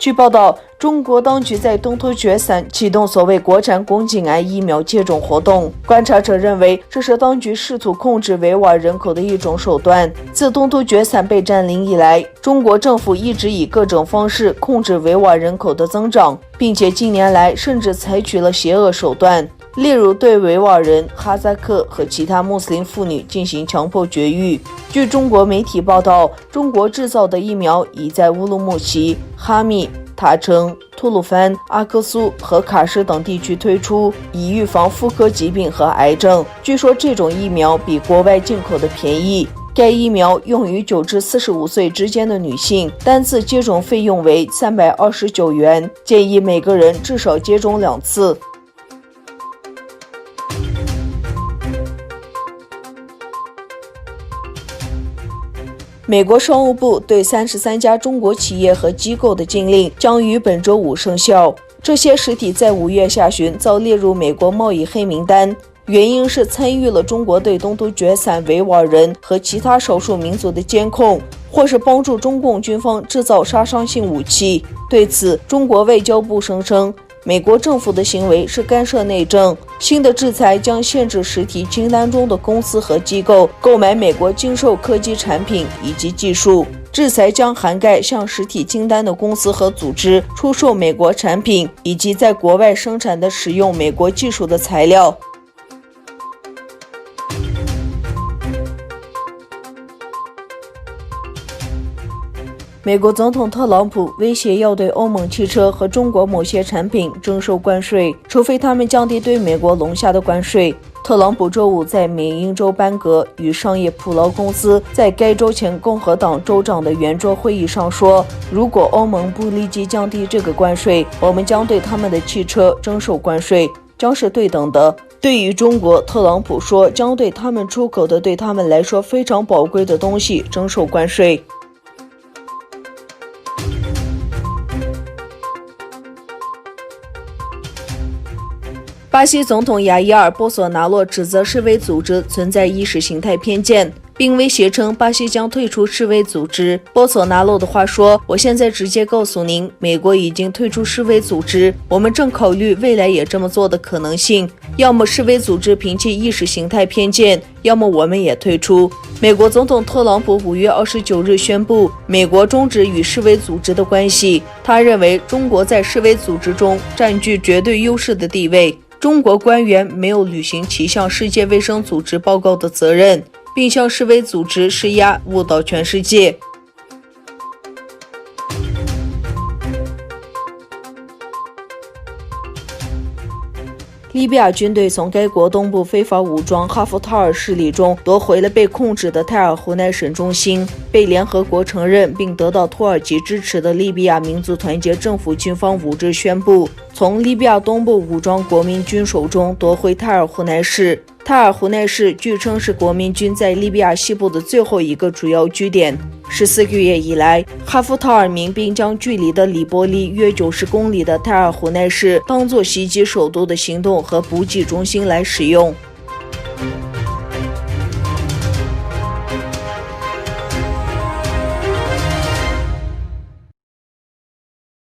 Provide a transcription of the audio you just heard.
据报道，中国当局在东突厥散启动所谓国产宫颈癌疫苗接种活动。观察者认为，这是当局试图控制维吾尔人口的一种手段。自东突厥散被占领以来，中国政府一直以各种方式控制维吾尔人口的增长，并且近年来甚至采取了邪恶手段，例如对维吾尔人、哈萨克和其他穆斯林妇女进行强迫绝育。据中国媒体报道，中国制造的疫苗已在乌鲁木齐、哈密、塔城、吐鲁番、阿克苏和喀什等地区推出，以预防妇科疾病和癌症。据说这种疫苗比国外进口的便宜。该疫苗用于9至45岁之间的女性，单次接种费用为329元，建议每个人至少接种2次。美国商务部对33家中国企业和机构的禁令将于本周5生效。这些实体在5月下旬遭列入美国贸易黑名单，原因是参与了中国对东突厥散维吾尔人和其他少数民族的监控，或是帮助中共军方制造杀伤性武器。对此，中国外交部声称，美国政府的行为是干涉内政。新的制裁将限制实体清单中的公司和机构购买美国经售科技产品以及技术。制裁将涵盖向实体清单的公司和组织出售美国产品，以及在国外生产的使用美国技术的材料。美国总统特朗普威胁要对欧盟汽车和中国某些产品征收关税，除非他们降低对美国龙虾的关税。特朗普周五在缅因州班格与商业普劳公司在该州前共和党州长的圆桌会议上说，如果欧盟不立即降低这个关税，我们将对他们的汽车征收关税，将是对等的。对于中国，特朗普说将对他们出口的对他们来说非常宝贵的东西征收关税。巴西总统亚伊尔·波索纳洛指责示威组织存在意识形态偏见，并威胁称巴西将退出示威组织。波索纳洛的话说，我现在直接告诉您，美国已经退出示威组织，我们正考虑未来也这么做的可能性，要么示威组织摒弃意识形态偏见，要么我们也退出。美国总统特朗普5月29日宣布，美国终止与示威组织的关系。他认为中国在示威组织中占据绝对优势的地位，中国官员没有履行其向世界卫生组织报告的责任，并向示威组织施压，误导全世界。利比亚军队从该国东部非法武装哈夫塔尔势力中夺回了被控制的泰尔胡奈省中心。被联合国承认并得到土耳其支持的利比亚民族团结政府军方组织宣布，从利比亚东部武装国民军手中夺回泰尔胡奈市。泰尔胡奈市据称是国民军在利比亚西部的最后一个主要据点。14个月以来，哈夫塔尔民兵将距离的里波利约90公里的泰尔胡奈市当作袭击首都的行动和补给中心来使用。